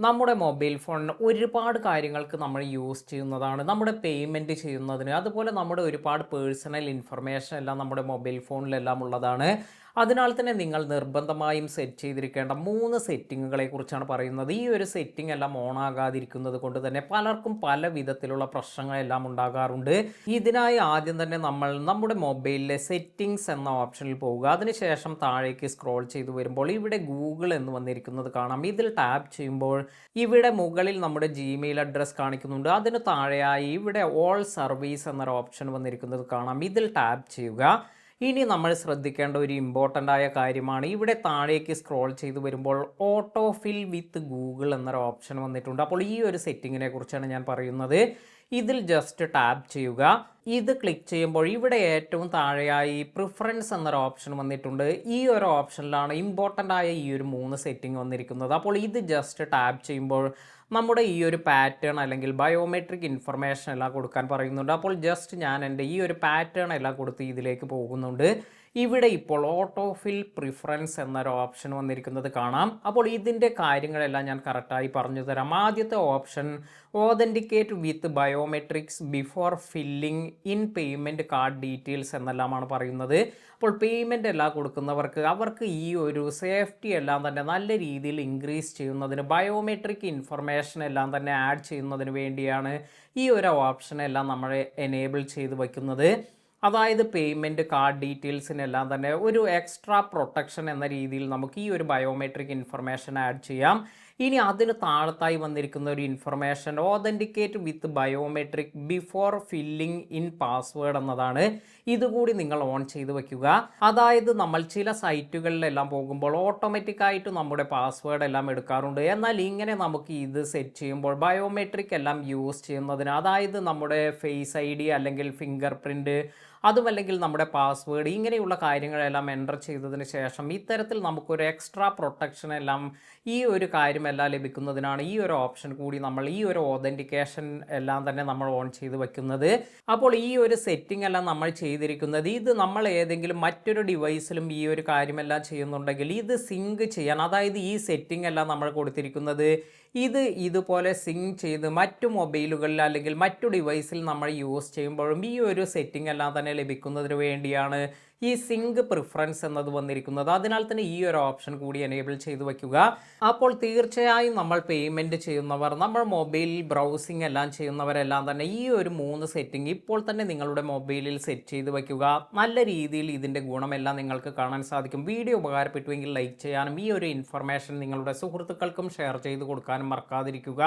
നമ്മുടെ mobile phone ഒരുപാട് കാര്യങ്ങൾക്ക് നമ്മൾ യൂസ് ചെയ്യുന്നതാണ്. നമ്മുടെ പേയ്മെൻറ്റ് ചെയ്യുന്നതിന്, അതുപോലെ നമ്മുടെ ഒരുപാട് പേഴ്സണൽ ഇൻഫർമേഷൻ എല്ലാം നമ്മുടെ മൊബൈൽ ഫോണിലെല്ലാം ഉള്ളതാണ്. അതിനാൽ തന്നെ നിങ്ങൾ നിർബന്ധമായും സെറ്റ് ചെയ്തിരിക്കേണ്ട 3 സെറ്റിങ്ങുകളെ കുറിച്ചാണ് പറയുന്നത്. ഈ ഒരു സെറ്റിംഗ് എല്ലാം ഓൺ ആകാതിരിക്കുന്നത് കൊണ്ട് തന്നെ പലർക്കും പല വിധത്തിലുള്ള പ്രശ്നങ്ങളെല്ലാം ഉണ്ടാകാറുണ്ട്. ഇതിനായി ആദ്യം തന്നെ നമ്മൾ നമ്മുടെ മൊബൈലിലെ സെറ്റിംഗ്സ് എന്ന ഓപ്ഷനിൽ പോവുക. അതിനുശേഷം താഴേക്ക് സ്ക്രോൾ ചെയ്ത് വരുമ്പോൾ ഇവിടെ ഗൂഗിൾ എന്ന് വന്നിരിക്കുന്നത് കാണാം. ഇതിൽ ടാപ്പ് ചെയ്യുമ്പോൾ ഇവിടെ മുകളിൽ നമ്മുടെ ജിമെയിൽ അഡ്രസ്സ് കാണിക്കുന്നുണ്ട്. അതിന് താഴെയായി ഇവിടെ ഓൾ സർവീസ് എന്നൊരു ഓപ്ഷൻ വന്നിരിക്കുന്നത് കാണാം. ഇതിൽ ടാപ്പ് ചെയ്യുക. ഇനി നമ്മൾ ശ്രദ്ധിക്കേണ്ട ഒരു ഇമ്പോർട്ടൻ്റ് ആയ കാര്യമാണ്, ഇവിടെ താഴേക്ക് സ്ക്രോൾ ചെയ്ത് വരുമ്പോൾ ഓട്ടോ ഫിൽ വിത്ത് ഗൂഗിൾ എന്നൊരു ഓപ്ഷൻ വന്നിട്ടുണ്ട്. അപ്പോൾ ഈ ഒരു സെറ്റിങ്ങിനെ കുറിച്ചാണ് ഞാൻ പറയുന്നത്. ഇതിൽ ജസ്റ്റ് ടാപ്പ് ചെയ്യുക. ഇത് ക്ലിക്ക് ചെയ്യുമ്പോൾ ഇവിടെ ഏറ്റവും താഴെയായി പ്രിഫറൻസ് എന്നൊരു ഓപ്ഷൻ വന്നിട്ടുണ്ട്. ഈ ഒരു ഓപ്ഷനിലാണ് ഇമ്പോർട്ടൻ്റ് ആയ ഈ ഒരു 3 സെറ്റിംഗ് വന്നിരിക്കുന്നത്. അപ്പോൾ ഇത് ജസ്റ്റ് ടാപ്പ് ചെയ്യുമ്പോൾ നമ്മുടെ ഈ ഒരു പാറ്റേൺ അല്ലെങ്കിൽ ബയോമെട്രിക് ഇൻഫർമേഷൻ എല്ലാം കൊടുക്കാൻ പറയുന്നുണ്ട്. അപ്പോൾ ജസ്റ്റ് ഞാൻ എൻ്റെ ഈ ഒരു പാറ്റേൺ എല്ലാം കൊടുത്ത് ഇതിലേക്ക് പോകുന്നുണ്ട്. ഇവിടെ ഇപ്പോൾ ഓട്ടോ ഫിൽ പ്രിഫറൻസ് എന്നൊരു ഓപ്ഷൻ വന്നിരിക്കുന്നത് കാണാം. അപ്പോൾ ഇതിൻ്റെ കാര്യങ്ങളെല്ലാം ഞാൻ കറക്റ്റായി പറഞ്ഞു തരാം. ആദ്യത്തെ option authenticate with biometrics before filling in payment card details എന്നെല്ലാമാണ് പറയുന്നത്. അപ്പോൾ പേയ്മെൻ്റ് എല്ലാം കൊടുക്കുന്നവർക്ക് അവർക്ക് ഈ ഒരു സേഫ്റ്റി എല്ലാം തന്നെ നല്ല രീതിയിൽ ഇൻക്രീസ് ചെയ്യുന്നതിന് ബയോമെട്രിക് ഇൻഫർമേഷൻ എല്ലാം തന്നെ ആഡ് ചെയ്യുന്നതിന് വേണ്ടിയാണ് ഈ ഒരു ഓപ്ഷൻ എല്ലാം നമ്മൾ എനേബിൾ ചെയ്ത് വയ്ക്കുന്നത്. അതായത് പേയ്മെൻറ്റ് കാർഡ് ഡീറ്റെയിൽസിനെല്ലാം തന്നെ ഒരു എക്സ്ട്രാ പ്രൊട്ടക്ഷൻ എന്ന രീതിയിൽ നമുക്ക് ഈ ഒരു ബയോമെട്രിക് ഇൻഫർമേഷൻ ആഡ് ചെയ്യാം. ഇനി അതിന് താഴത്തായി വന്നിരിക്കുന്ന ഒരു information authenticate with biometric before filling in password എന്നതാണ്. ഇതുകൂടി നിങ്ങൾ ഓൺ ചെയ്ത് വയ്ക്കുക. അതായത് നമ്മൾ ചില സൈറ്റുകളിലെല്ലാം പോകുമ്പോൾ ഓട്ടോമാറ്റിക്കായിട്ട് നമ്മുടെ പാസ്വേഡ് എല്ലാം എടുക്കാറുണ്ട്. എന്നാൽ ഇങ്ങനെ നമുക്ക് ഇത് സെറ്റ് ചെയ്യുമ്പോൾ ബയോമെട്രിക് എല്ലാം യൂസ് ചെയ്യുന്നതിന്, അതായത് നമ്മുടെ ഫേസ് ID അല്ലെങ്കിൽ ഫിംഗർ പ്രിൻറ്റ്, അതുമല്ലെങ്കിൽ നമ്മുടെ പാസ്വേഡ്, ഇങ്ങനെയുള്ള കാര്യങ്ങളെല്ലാം എൻ്റർ ചെയ്തതിന് ശേഷം ഇത്തരത്തിൽ നമുക്കൊരു എക്സ്ട്രാ പ്രൊട്ടക്ഷൻ എല്ലാം ഈ ഒരു കാര്യമെല്ലാം ലഭിക്കുന്നതിനാണ് ഈ ഒരു ഓപ്ഷൻ കൂടി നമ്മൾ ഈ ഒരു ഓതൻറ്റിക്കേഷൻ എല്ലാം തന്നെ നമ്മൾ ഓൺ ചെയ്ത് വെക്കുന്നത്. അപ്പോൾ ഈ ഒരു സെറ്റിംഗ് എല്ലാം നമ്മൾ ചെയ്തിരിക്കുന്നത്, ഇത് നമ്മൾ ഏതെങ്കിലും മറ്റൊരു ഡിവൈസിലും ഈ ഒരു കാര്യമെല്ലാം ചെയ്യുന്നുണ്ടെങ്കിൽ ഇത് സിങ്ക് ചെയ്യാൻ, അതായത് ഈ സെറ്റിംഗ് എല്ലാം നമ്മൾ കൊടുത്തിരിക്കുന്നത് ഇത് ഇതുപോലെ സിങ്ക് ചെയ്ത് മറ്റു മൊബൈലുകളിൽ അല്ലെങ്കിൽ മറ്റു ഡിവൈസിൽ നമ്മൾ യൂസ് ചെയ്യുമ്പോഴും ഈ ഒരു സെറ്റിംഗ് എല്ലാം തന്നെ ലഭിക്കുന്നതിന് വേണ്ടിയാണ് ഈ സിങ്ക് പ്രിഫറൻസ് എന്നത് വന്നിരിക്കുന്നത്. അതിനാൽ തന്നെ ഈ ഒരു ഓപ്ഷൻ കൂടി എനേബിൾ ചെയ്ത് വയ്ക്കുക. അപ്പോൾ തീർച്ചയായും നമ്മൾ പേയ്മെൻറ്റ് ചെയ്യുന്നവർ, നമ്മൾ മൊബൈലിൽ ബ്രൗസിംഗ് എല്ലാം ചെയ്യുന്നവരെല്ലാം തന്നെ ഈ ഒരു 3 സെറ്റിംഗ് ഇപ്പോൾ തന്നെ നിങ്ങളുടെ മൊബൈലിൽ സെറ്റ് ചെയ്ത് വയ്ക്കുക. നല്ല രീതിയിൽ ഇതിൻ്റെ ഗുണമെല്ലാം നിങ്ങൾക്ക് കാണാൻ സാധിക്കും. വീഡിയോ ഉപകാരപ്പെട്ടുവെങ്കിൽ ലൈക്ക് ചെയ്യാനും ഈ ഒരു ഇൻഫർമേഷൻ നിങ്ങളുടെ സുഹൃത്തുക്കൾക്കും ഷെയർ ചെയ്ത് കൊടുക്കാനും മറക്കാതിരിക്കുക.